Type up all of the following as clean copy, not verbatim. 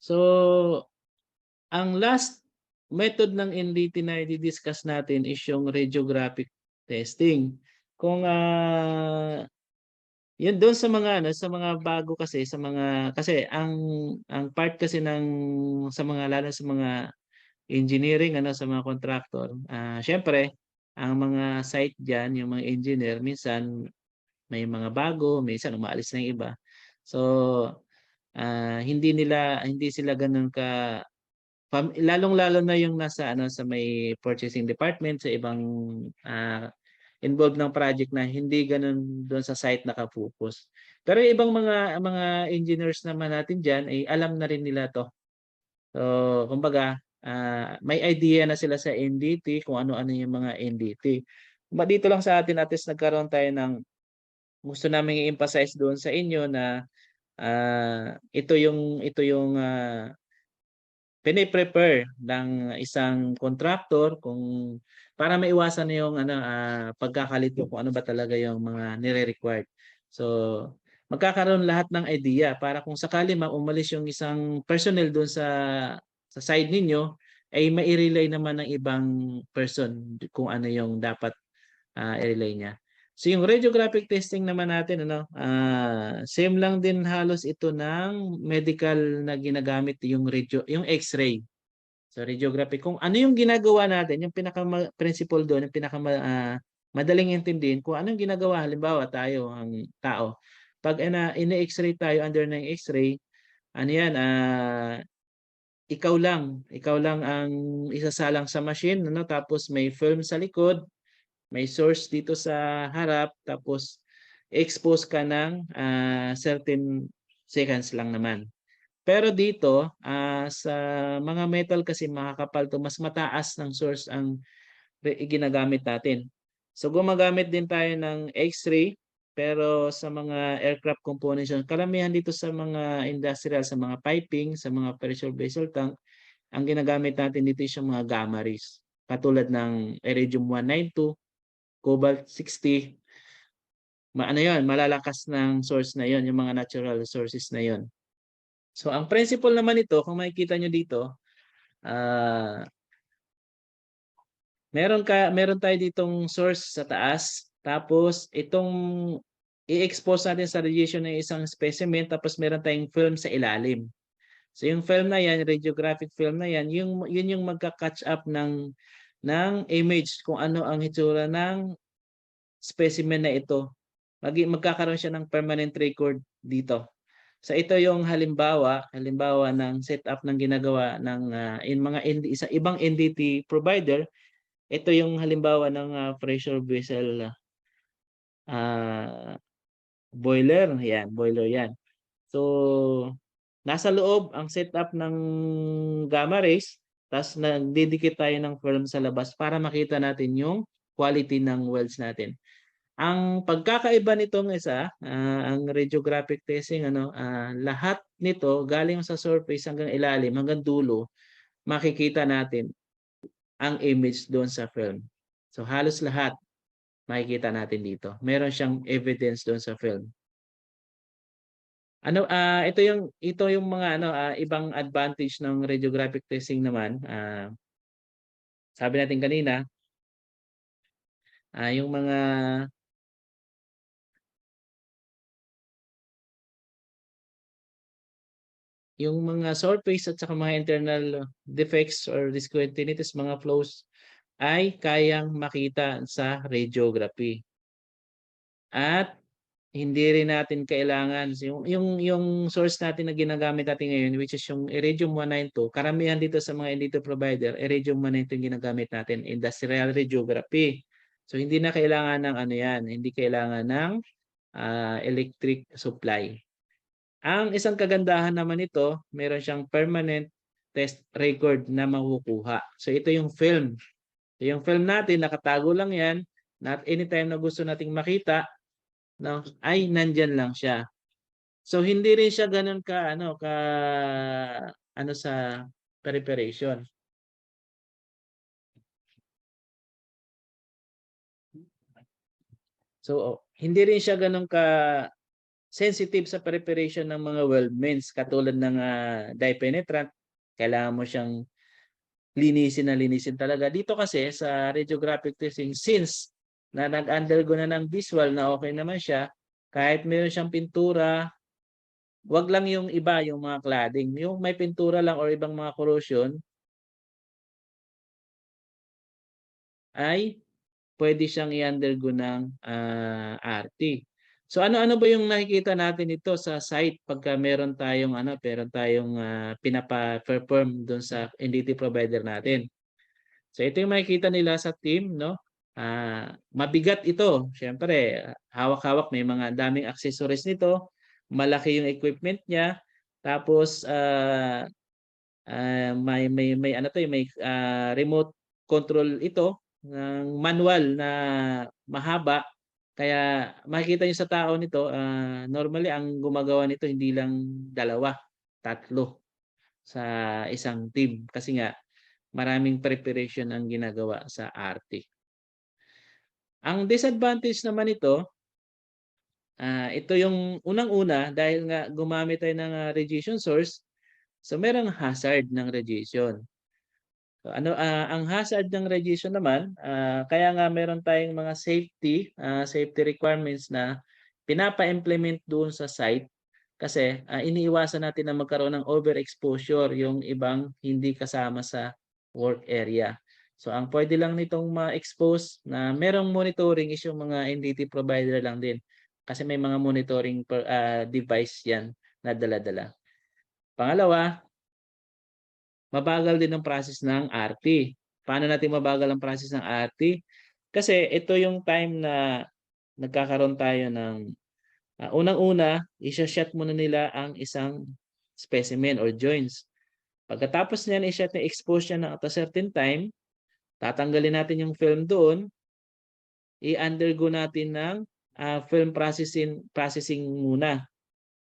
So, ang last method ng NDT na i-discuss natin is yung radiographic testing. Kung yun doon sa mga ano, sa mga bago kasi sa mga kasi ang part kasi ng sa mga lalo sa mga engineering ano sa mga contractor, syempre ang mga site diyan, yung mga engineer minsan may mga bago, minsan umaalis na yung iba. So, hindi sila ganoon ka lalong-lalo na yung nasa ano sa may purchasing department sa ibang involved ng project na hindi ganoon doon sa site naka-focus. Pero yung ibang mga engineers naman natin diyan ay alam na rin nila 'to. So, kumbaga, may idea na sila sa NDT kung ano-ano yung mga NDT. Dito lang sa atin at least nagkaroon tayo ng gusto naming i-emphasize doon sa inyo na ito yung pine-prepare ng isang contractor kung para maiwasan yung ano pagkakalito kung ano ba talaga yung mga nire-required. So, magkakaroon lahat ng idea para kung sakali umalis yung isang personnel doon sa side ninyo ay mai-relay naman ng ibang person kung ano yung dapat i-relay niya. So yung radiographic testing naman natin ano, same lang din halos ito ng medical na ginagamit yung yung X-ray. So radiographic kung ano yung ginagawa natin, yung pinaka principle doon, yung pinaka madaling intindihin kung ano yung ginagawa halimbawa tayo ang tao. Pag ina-X-ray tayo under ng X-ray, ano yan ikaw lang ang isasalang sa machine ano tapos may film sa likod, may source dito sa harap tapos expose ka ng certain seconds lang naman. Pero dito sa mga metal kasi makakapal to mas mataas ng source ang ginagamit natin. So gumagamit din tayo ng X-ray pero sa mga aircraft components karamihan dito sa mga industrial sa mga piping, sa mga pressure vessel tank, ang ginagamit natin dito is yung mga gamma rays. Katulad ng Iridium 192, Cobalt 60, ano yun, malalakas ng source na yon, yung mga natural resources na yon. So, ang principle naman ito, kung makikita nyo dito, meron tayo ditong source sa taas, tapos itong i-expose natin sa radiation ng isang specimen, tapos meron tayong film sa ilalim. So, yung film na yan, radiographic film na yan, yun yung magka-catch up ng image kung ano ang itsura ng specimen na ito. Magkakaroon siya ng permanent record dito. So ito yung halimbawa ng setup ng ginagawa ng sa ibang NDT provider. Ito yung halimbawa ng pressure vessel boiler. Yan, boiler yan. So nasa loob ang setup ng gamma rays, tapos nagdidikit tayo ng film sa labas para makita natin yung quality ng welds natin. Ang pagkakaiba nitong isa, ang radiographic testing lahat nito galing sa surface hanggang ilalim, hanggang dulo, makikita natin ang image doon sa film. So halos lahat makikita natin dito. Meron siyang evidence doon sa film. Ito yung mga ibang advantage ng radiographic testing naman. Sabi natin kanina, yung mga surface at saka mga internal defects or discontinuities, mga flows ay kayang makita sa radiography. At hindi rin natin kailangan yung source natin na ginagamit natin ngayon which is yung Iridium 192, karamihan dito sa mga NDT provider, Iridium 192 yung ginagamit natin, industrial radiography. So hindi na kailangan ng hindi kailangan ng electric supply. Ang isang kagandahan naman ito, meron siyang permanent test record na makukuha. So ito yung film. So, yung film natin, nakatago lang yan. Not anytime na gusto nating makita, no, ay nandyan lang siya. So hindi rin siya ganun sa preparation. So hindi rin siya ganun sensitive sa preparation ng mga weld mains katulad ng dye penetrant, kailangan mo siyang linisin na linisin talaga. Dito kasi sa radiographic testing, since na nag-undergo na ng visual na okay naman siya, kahit meron siyang pintura, wag lang yung iba, yung mga cladding. Yung may pintura lang or ibang mga corrosion, ay pwede siyang i-undergo ng RT. So ano-ano ba yung nakikita natin ito sa site pagka meron tayong pinapa-perform doon sa NDT provider natin. So ito yung makikita nila sa team, no? Mabigat ito. Siyempre, hawak-hawak, may mga daming accessories nito. Malaki yung equipment niya. Tapos may ano to, may remote control ito ng manual na mahaba. Kaya makikita niyo sa tao nito, normally ang gumagawa nito hindi lang dalawa, tatlo sa isang team kasi nga maraming preparation ang ginagawa sa RT. Ang disadvantage naman ito, ito yung unang-una dahil nga gumamit tayo ng radiation source, so merong hazard ng radiation. So ang hazard ng radiation naman, kaya nga meron tayong mga safety requirements na pinapa-implement doon sa site kasi iniiwasan natin na magkaroon ng overexposure yung ibang hindi kasama sa work area. So ang pwede lang nitong ma-expose na merong monitoring is yung mga NDT provider lang din kasi may mga monitoring device yan na dala-dala. Pangalawa, mabagal din ang process ng RT. Paano natin mabagal ang process ng RT? Kasi ito yung time na nagkakaroon tayo ng unang-una, isa-shot muna nila ang isang specimen or joints. Pagkatapos niyan i-shot na expose siya at a certain time, tatanggalin natin yung film doon, i-undergo natin ng film processing muna.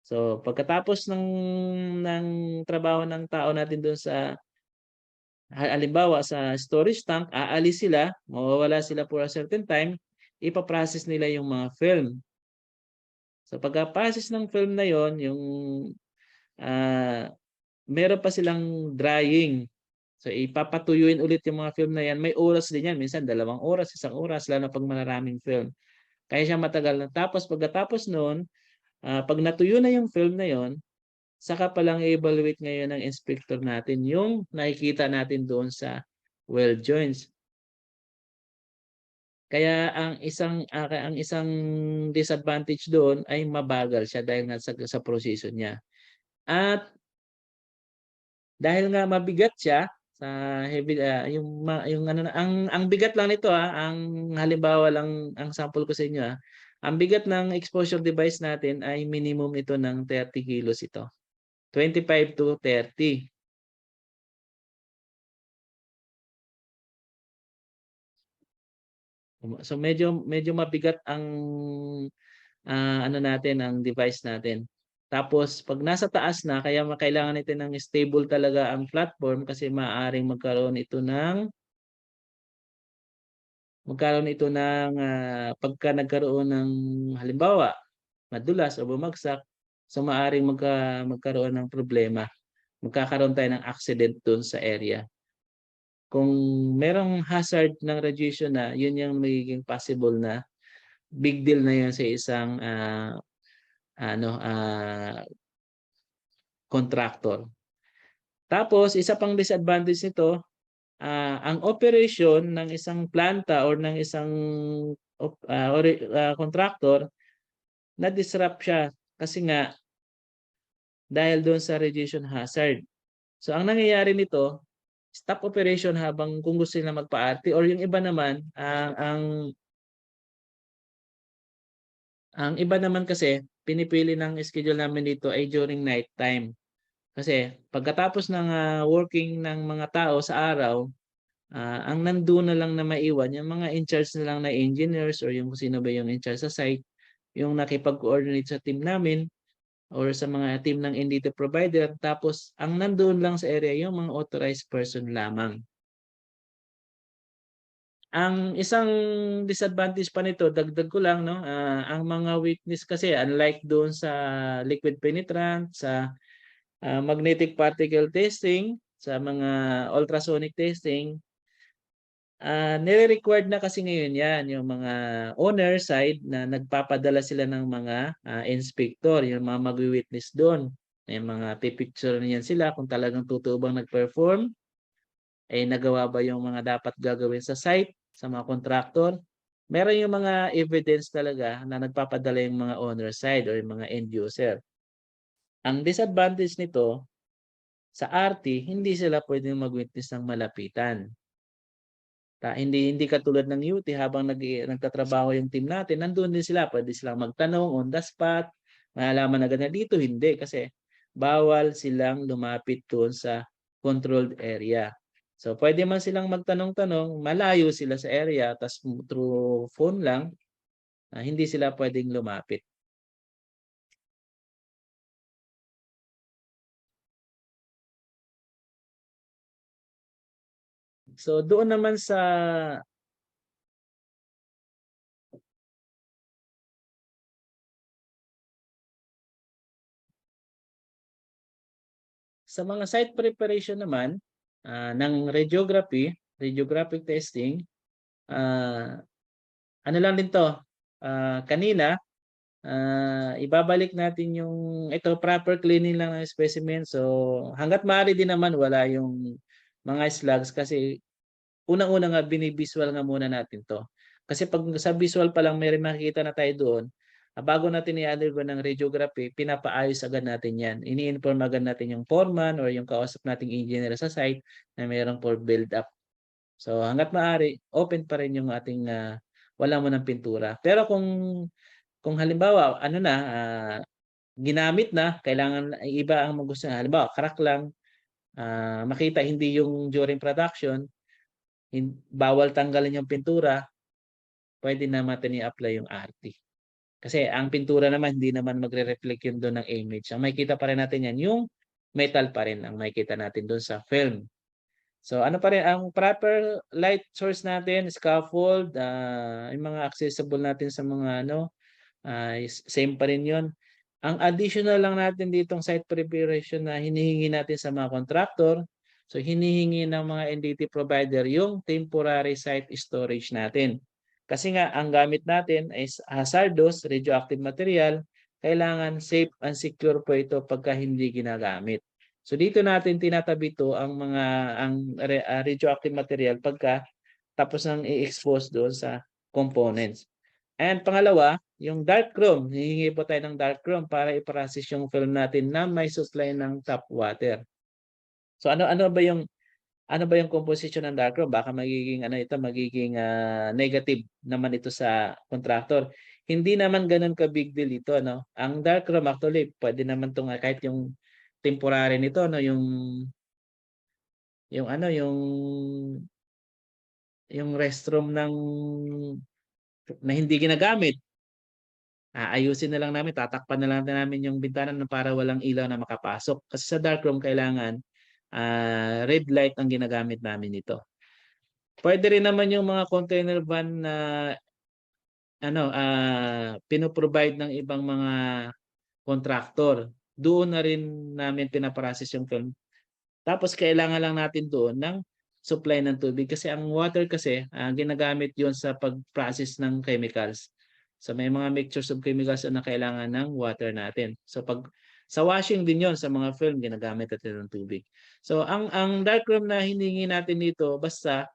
So pagkatapos ng trabaho ng tao natin doon sa halimbawa sa storage tank, aalis sila, mawawala sila for a certain time, ipaprocess nila yung mga film. So pagka-process ng film na yon, yung meron pa silang drying. So ipapatuyuin ulit yung mga film na yan. May oras din yan. Minsan 2 oras, 1 oras, lalo pag maraming film. Kaya siya matagal na. Tapos pagkatapos noon, pag natuyo na yung film na yon, saka pa lang i-evaluate ngayon ng inspector natin yung nakikita natin doon sa weld joints. Kaya ang isang disadvantage doon ay mabagal siya dahil nga sa proseso niya. At dahil nga mabigat siya sa heavy yung ano ang bigat lang nito ang halimbawa lang ang sample ko sa inyo ang bigat ng exposure device natin ay minimum ito ng 30 kilos ito. 25 to 30. So medyo mabigat ang ano natin ang device natin. Tapos pag nasa taas na kaya kailangan natin ng stable talaga ang platform kasi maaaring magkaroon ito ng pagka nagkaroon ng halimbawa madulas o bumagsak, so maaaring magkaroon ng problema. Magkakaroon tayo ng accident doon sa area. Kung merong hazard ng radiation na, yun yung magiging possible na big deal na yun sa isang contractor. Tapos, isa pang disadvantage nito, ang operation ng isang planta or ng isang contractor, na-disrupt siya kasi nga dahil doon sa radiation hazard. So, ang nangyayari nito, stop operation habang kung gusto nila magpa-RT or yung iba naman, ang iba naman kasi, pinipili ng schedule namin dito ay during night time. Kasi pagkatapos ng working ng mga tao sa araw, ang nandoon na lang na maiwan, yung mga in-charge na lang na engineers or yung sino ba yung in-charge sa site, yung nakipag-coordinate sa team namin or sa mga team ng NDT provider. Tapos, ang nandoon lang sa area, yung mga authorized person lamang. Ang isang disadvantage pa nito, dagdag ko lang, no, ang mga weakness kasi unlike doon sa liquid penetrant, sa magnetic particle testing, sa mga ultrasonic testing, nire-required na kasi ngayon 'yan, yung mga owner side na nagpapadala sila ng mga inspector, yung mga magwi-witness doon. May mga pi-picture niyan sila kung talagang totoo bang nag-perform, nagawa ba yung mga dapat gagawin sa site, sa mga contractor. Meron yung mga evidence talaga na nagpapadala yung mga owner side or yung mga end user. Ang disadvantage nito, sa RT, hindi sila pwedeng mag-witness ng malapitan. Hindi hindi katulad ng UT habang nagtatrabaho yung team natin, nandoon din sila, pwede silang magtanong on the spot, malalaman agad na dito hindi kasi bawal silang lumapit doon sa controlled area. So pwede man silang magtanong-tanong, malayo sila sa area, tas through phone lang, hindi sila pwedeng lumapit. So doon naman sa mga site preparation naman ng radiographic testing, ano lang din 'to, kanina ibabalik natin yung ito proper cleaning lang ng specimen. So hangga't maaari din naman wala yung mga slugs kasi unang-una nga binivisual nga muna natin 'to. Kasi 'pag sa visual pa lang may makikita na tayo doon, bago natin i-undergo ng radiography, pinapaayos agad natin 'yan. Ini-inform agad natin yung foreman or yung kausap nating engineer sa site na mayroong for build up. So hangga't maaari, open pa rin yung ating wala mo ng pintura. Pero kung halimbawa ano na, ginamit na, kailangan iba ang gusto niya. Halimbawa, crack lang, makita hindi yung during production, bawal tanggalin yung pintura, pwede na natin i-apply yung RT. Kasi ang pintura naman, hindi naman magre-reflect yun doon ng image. Ang makikita pa rin natin yan, yung metal pa rin ang makikita natin doon sa film. So ano pa rin, ang proper light source natin, scaffold, yung mga accessible natin sa mga same pa rin yun. Ang additional lang natin ditong site preparation na hinihingi natin sa mga contractor, so hinihingi ng mga NDT provider yung temporary site storage natin. Kasi nga, ang gamit natin is hazardous, radioactive material, kailangan safe and secure po ito pagka hindi ginagamit. So dito natin tinatabi ito ang radioactive material pagka tapos nang i-expose doon sa components. And pangalawa, yung darkroom. Hihingi po tayo ng darkroom para i-process yung film natin na may supply ng tap water. So ano ba yung composition ng darkroom? Baka magiging magiging negative naman ito sa contractor. Hindi naman ganoon ka big deal ito, no. Ang darkroom actually pwede naman tong kahit yung temporary nito, no, yung ano yung restroom na hindi ginagamit. Aayusin na lang namin, tatakpan na lang namin yung bintana para walang ilaw na makapasok. Kasi sa darkroom kailangan red light ang ginagamit namin nito. Pwede rin naman yung mga container van na pino-provide ng ibang mga contractor. Doon na rin namin pinaprocess yung film. Tapos kailangan lang natin doon ng supply ng tubig kasi ang water kasi ginagamit 'yon sa pag-process ng chemicals. So may mga mixtures of chemicals na kailangan ng water natin. So pag sa washing din 'yon sa mga film ginagamit natin ng tubig. So ang darkroom na hiningi natin dito basta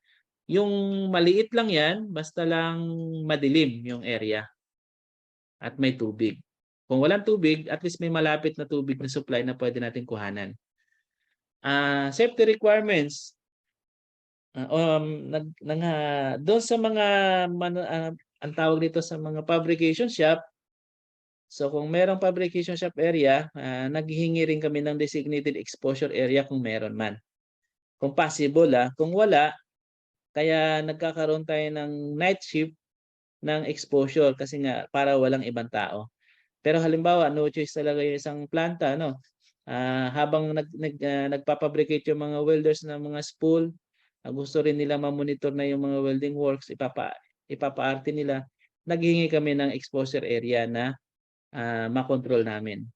yung maliit lang 'yan, basta lang madilim yung area at may tubig. Kung walang tubig, at least may malapit na tubig na supply na pwede natin kuhanan. Safety requirements. Doon sa mga ang tawag dito sa mga fabrication shop. So kung merong fabrication shop area, naghihingi rin kami ng designated exposure area kung meron man. Kung possible, kung wala, kaya nagkakaroon tayo ng night shift ng exposure kasi nga para walang ibang tao. Pero halimbawa, no choice talaga yung isang planta, no? Habang nagpapabricate yung mga welders ng mga spool, gusto rin nila ma-monitor na yung mga welding works, ipapa-arte nila, naghihingi kami ng exposure area na makontrol namin.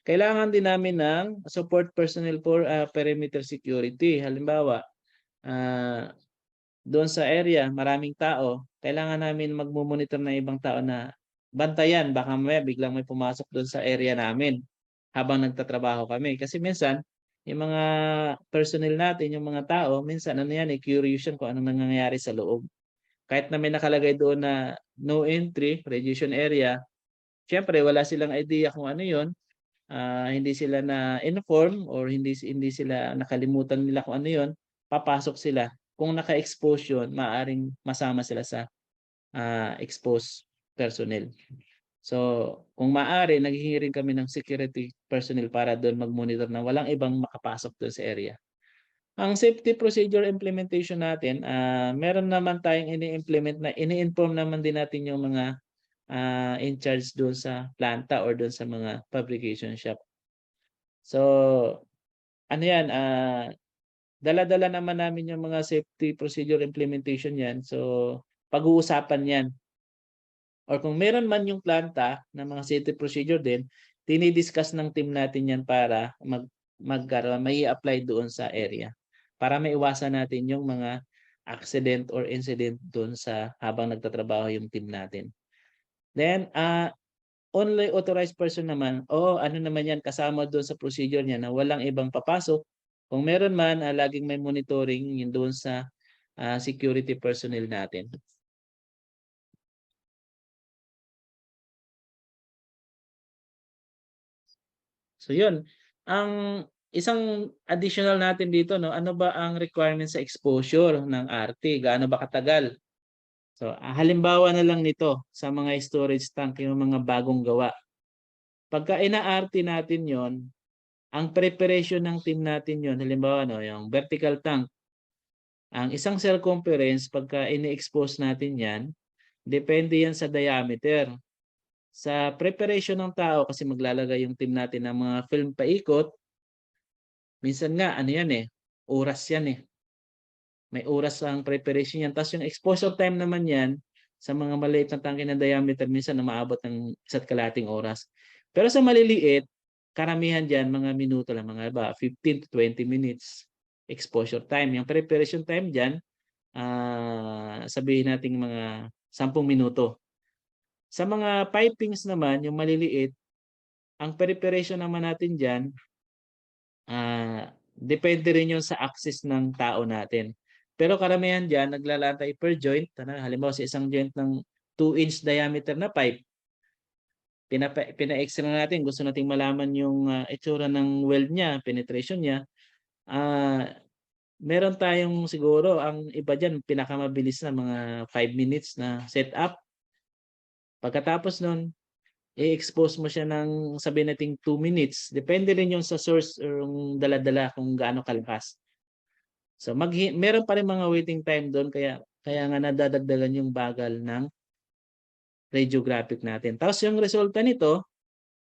Kailangan din namin ng support personnel for perimeter security. Halimbawa, doon sa area, maraming tao, kailangan namin magmo-monitor ng ibang tao na bantayan, baka mamaya biglang may pumasok doon sa area namin habang nagtatrabaho kami. Kasi minsan, yung mga personnel natin, yung mga tao, minsan ano yan, curious yan kung anong nangyayari sa loob. Kahit na may nakalagay doon na no entry, radiation area, syempre wala silang idea kung ano yon, hindi sila na-inform or hindi sila nakalimutan nila kung ano yon, papasok sila. Kung naka-expose yun, maaaring masama sila sa exposed personnel. So, kung maaari, naghihiring kami ng security personnel para doon mag-monitor na walang ibang makapasok doon sa area. Ang safety procedure implementation natin, meron naman tayong ini-implement na ini-inform naman din natin yung mga in charge doon sa planta or doon sa mga fabrication shop. So, ano yan, dala-dala naman namin yung mga safety procedure implementation yan. So, pag-uusapan yan. Or kung meron man yung planta na mga safety procedure din, dinidiscuss ng team natin yan para may apply doon sa area. Para maiwasan natin yung mga accident or incident doon sa habang nagtatrabaho yung team natin. Then, only authorized person naman, ano naman yan, kasama doon sa procedure niya na walang ibang papasok. Kung meron man, laging may monitoring yun doon sa security personnel natin. So yun, ang isang additional natin dito, no, ano ba ang requirement sa exposure ng RT? Gaano ba katagal? So, halimbawa na lang nito sa mga storage tank, yung mga bagong gawa. Pagka ina-RT natin yon, ang preparation ng team natin yon, halimbawa no, yung vertical tank, ang isang circumference pagka ini-expose natin yan, depende yan sa diameter. Sa preparation ng tao, kasi maglalagay yung team natin ng mga film paikot, minsan nga, ano yan oras yan May oras ang preparation yan. Tapos yung exposure time naman yan, sa mga maliit na tangke ng diameter, minsan na maabot ng 1.5 oras. Pero sa maliliit, karamihan dyan, mga minuto lang, mga 15 to 20 minutes exposure time. Yung preparation time dyan, sabihin natin mga 10 minuto. Sa mga pipings naman, yung maliliit, ang preparation naman natin dyan, depende rin yun sa access ng tao natin. Pero karamihan dyan, naglalantay per joint. Halimbawa sa isang joint ng 2-inch diameter na pipe, pina-extra natin, gusto nating malaman yung itsura ng weld niya, penetration niya. Meron tayong siguro, ang iba dyan, pinakamabilis na mga 5 minutes na setup. Pagkatapos nun, i-expose mo siya ng sabihin natin 2 minutes. Depende rin yung sa source or yung dala-dala kung gaano kalakas. So meron pa rin mga waiting time doon, kaya nga nadadagdagan yung bagal ng radiographic natin. Tapos yung resulta nito,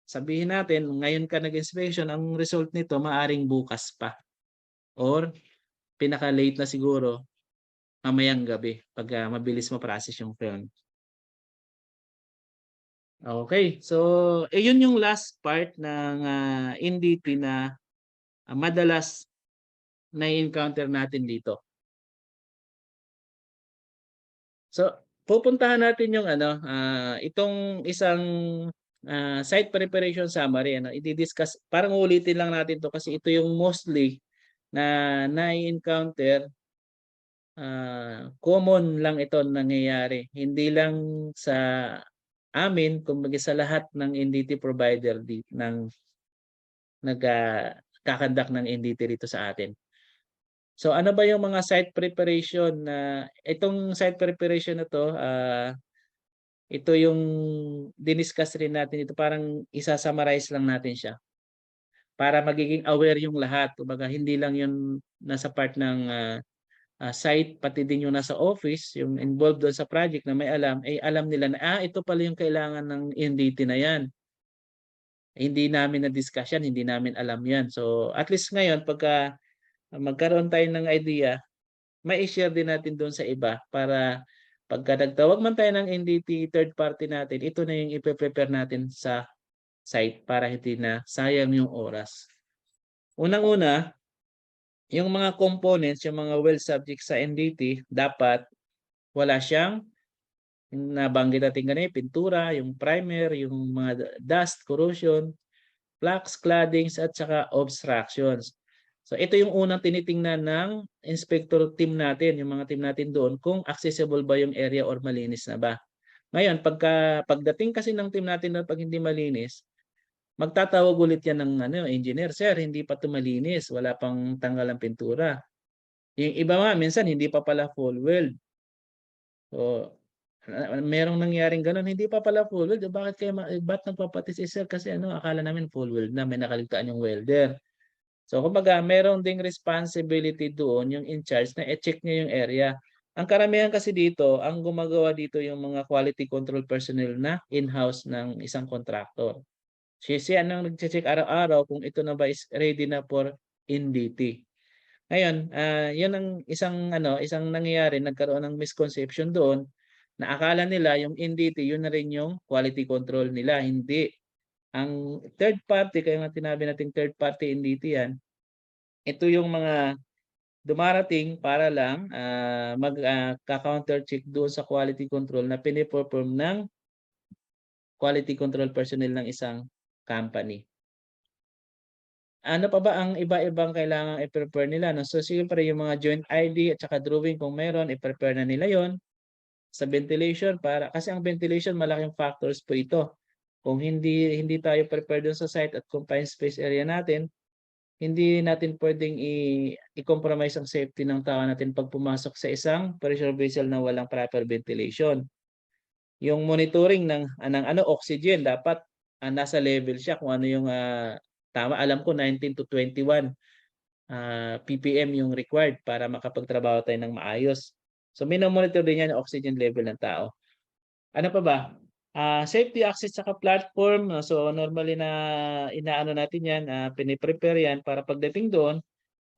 sabihin natin ngayon ka nag-inspection, ang result nito maaring bukas pa or pinaka-late na siguro mamayang gabi pag mabilis ma-process yung film. Okay, so yun yung last part ng NDT na madalas na-encounter natin dito. So, pupuntahan natin yung itong isang site preparation summary. I-discuss, parang ulitin lang natin to kasi ito yung mostly na na-encounter, common lang ito nangyayari. Hindi lang sa amin, kumbaga sa lahat ng NDT provider ng nagkakandak ng NDT rito sa atin. So ano ba yung mga site preparation na itong site preparation na to, ito yung diniscuss rin natin, ito parang isa-summarize lang natin siya para magiging aware yung lahat. Kumbaga hindi lang yung nasa part ng site, pati din yung nasa office, yung involved doon sa project na may alam, alam nila na ito pala yung kailangan ng NDT na yan. Hindi namin na-discuss yan, hindi namin alam yan. So at least ngayon pagka magkaroon tayo ng idea, mai-share din natin doon sa iba para pagka nagtawag man tayo ng NDT third party natin, ito na yung ipe-prepare natin sa site para hindi na sayang yung oras. Unang-una, yung mga components, yung mga well subject sa NDT, dapat wala siyang nabanggit natin kanina, pintura, yung primer, yung mga dust, corrosion, plaques, claddings, at saka obstructions. So ito yung unang tinitingnan ng inspector team natin, yung mga team natin doon, kung accessible ba yung area or malinis na ba. Ngayon, pagdating kasi ng team natin na pag hindi malinis, magtatawag ulit yan ng engineer, sir, hindi pa ito malinis, wala pang tanggal ang pintura. Yung iba nga, minsan hindi pa pala full weld. So, merong nangyaring ganun, hindi pa pala full weld. Ba't nagpapatis sir? Kasi akala namin full weld na, may nakaligtaan yung welder. So, kumbaga, meron ding responsibility doon yung in charge na i-check niya yung area. Ang karamihan kasi dito, ang gumagawa dito yung mga quality control personnel na in-house ng isang contractor. Siya ang nag-check araw-araw kung ito na ba is ready na for NDT. Ngayon, yun ang isang nangyayari, nagkaroon ng misconception doon na akala nila yung NDT, yun na rin yung quality control nila. Hindi. Ang third party, kaya nga tinabi natin third party NDT yan, ito yung mga dumarating para lang mag-counter check doon sa quality control na piniperform ng quality control personnel ng isang company. Ano pa ba ang iba-ibang kailangang i-prepare nila? No? So, siyempre yung mga joint ID at saka drawing kung meron, i-prepare na nila yon. Sa ventilation, kasi ang ventilation malaking factors po ito. Kung hindi tayo prepared dun sa site at confined space area natin, hindi natin pwedeng i-compromise ang safety ng tao natin pag pumasok sa isang pressure vessel na walang proper ventilation. Yung monitoring ng oxygen, dapat nasa level siya kung ano yung tama. Alam ko 19 to 21 ppm yung required para makapagtrabaho tayo ng maayos. So minomonitor din yan yung oxygen level ng tao. Ano pa ba? Safety access sa platform. So normally na inaano natin yan, piniprepare yan para pagdating doon,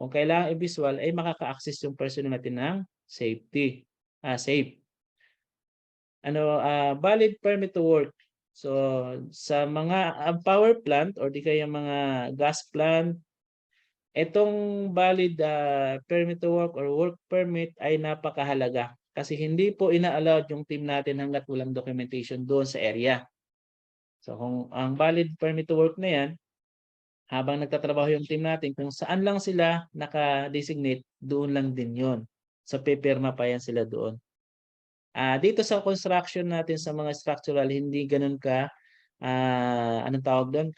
kung kailangan i-visual, ay makaka-access yung personnel natin ng safe. Valid permit to work. So sa mga power plant or di kaya mga gas plant, itong valid permit to work or work permit ay napakahalaga kasi hindi po ina-allowed yung team natin hangga't walang documentation doon sa area. So kung ang valid permit to work na yan, habang nagtatrabaho yung team natin, kung saan lang sila naka-designate, doon lang din yon. So pipirma pa yan sila doon. Dito sa construction natin sa mga structural, hindi ganun ka, anong tawag doon,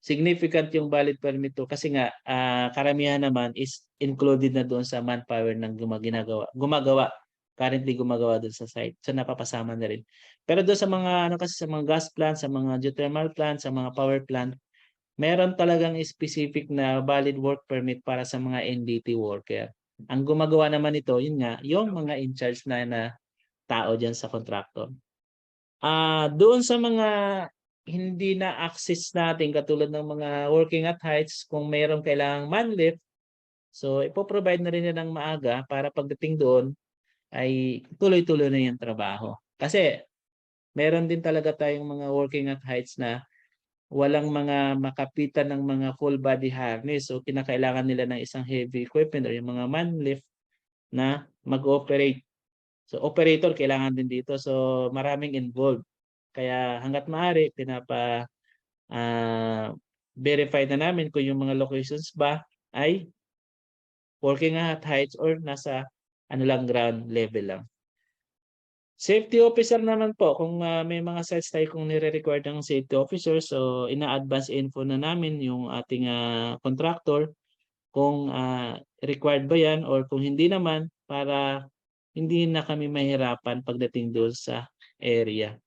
significant yung valid permit to kasi nga karamihan naman is included na doon sa manpower ng currently gumagawa doon sa site. So napapasama na rin. Pero doon sa mga kasi sa mga gas plant, sa mga geothermal plant, sa mga power plant, meron talagang specific na valid work permit para sa mga NDT worker. Ang gumagawa naman ito, yun nga, yung mga in charge na tao diyan sa contractor. Doon sa mga hindi na access natin katulad ng mga working at heights, kung mayroong kailangang manlift, so ipo-provide na rin ng maaga para pagdating doon ay tuloy-tuloy na yung trabaho. Kasi meron din talaga tayong mga working at heights na walang mga makapitan ng mga full body harness. So kinakailangan nila ng isang heavy equipment or yung mga manlift na mag-operate. So operator kailangan din dito. So maraming involved. Kaya hangga't maaari verify na namin kung yung mga locations ba ay working at heights or nasa ground level lang. Safety officer naman po, kung may mga sites tayo kung nire-require ng safety officer, so ina-advance info na namin yung ating contractor kung required ba yan or kung hindi naman para hindi na kami mahirapan pagdating doon sa area.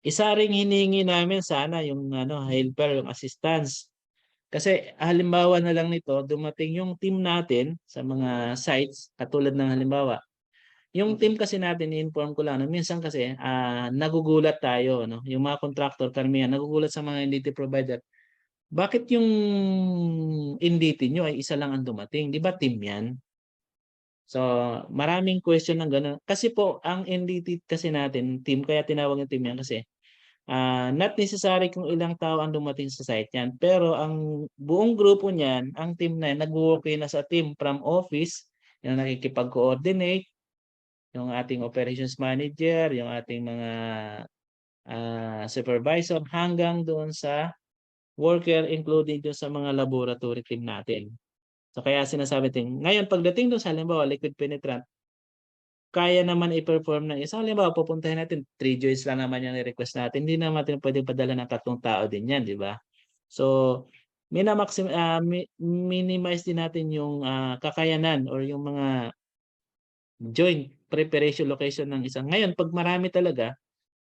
Isa ring hinihingi namin sana yung helper, yung assistance. Kasi halimbawa na lang nito, dumating yung team natin sa mga sites, katulad ng halimbawa, yung team kasi natin, i-inform ko lang, minsan kasi nagugulat tayo, no? Yung mga contractor, karamihan, nagugulat sa mga NDT provider. bakit yung NDT nyo ay isa lang ang dumating? Di ba team yan? So, maraming question ng gano'n. Kasi po, ang NDT kasi natin, team, kaya tinawag yung team yan kasi not necessary kung ilang tao ang dumating sa site yan. Pero ang buong grupo niyan, ang team na yan, nag-work na sa team from office, yung nakikipag-coordinate, yung ating operations manager, yung ating mga supervisor, hanggang doon sa worker, including doon sa mga laboratory team natin. So kaya sinasabi natin, ngayon pagdating doon sa halimbawa liquid penetrant, kaya naman i-perform ng isa. Halimbawa, pupuntahin natin, 3 joints lang naman yung request natin. Hindi naman natin pwedeng padala ng 3 tao din yan, di ba? So, minimize din natin yung kakayanan or yung mga joint preparation location ng isang. Ngayon, pag marami talaga,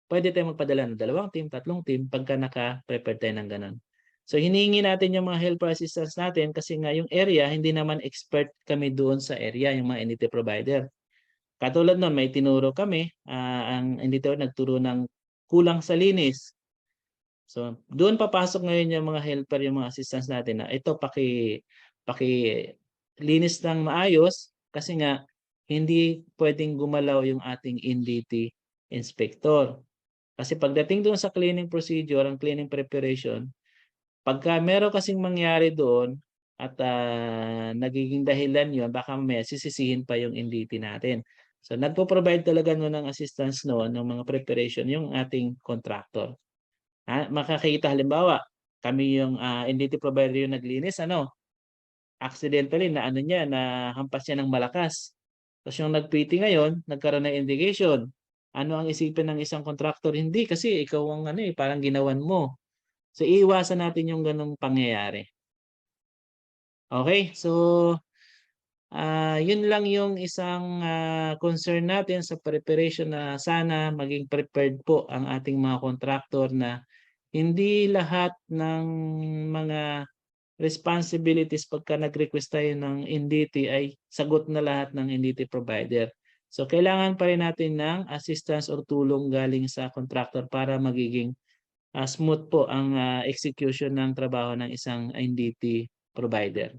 pwede tayong magpadala ng 2 team, 3 team pagka naka-prepare tayo ng ganun. So hinihingi natin yung mga helper assistance natin kasi nga yung area, hindi naman expert kami doon sa area, yung mga entity provider. Katulad nun, may tinuro kami, ang entity nagturo ng kulang sa linis. So doon papasok ngayon yung mga helper, yung mga assistance natin na ito paki linis ng maayos kasi nga hindi pwedeng gumalaw yung ating NDT inspector. Kasi pagdating doon sa cleaning procedure, ang cleaning preparation, pagka meron kasing mangyari doon at nagiging dahilan yun, baka may sisisihin pa yung NDT natin. So nagpo-provide talaga no ng assistance noon ng mga preparation yung ating contractor. Makakita halimbawa, kami yung NDT provider yung naglinis, accidentally na niya, na hampas niya ng malakas. Tapos yung nag-PT ngayon, nagkaroon ng indication. Ano ang isipin ng isang contractor? Hindi kasi ikaw ang parang ginawan mo. So iiwasan natin yung ganong pangyayari. Okay, so yun lang yung isang concern natin sa preparation na sana maging prepared po ang ating mga contractor na hindi lahat ng mga responsibilities pagka nag-request tayo ng NDT ay sagot na lahat ng NDT provider. So kailangan pa rin natin ng assistance or tulong galing sa contractor para magiging smooth po ang execution ng trabaho ng isang NDT provider.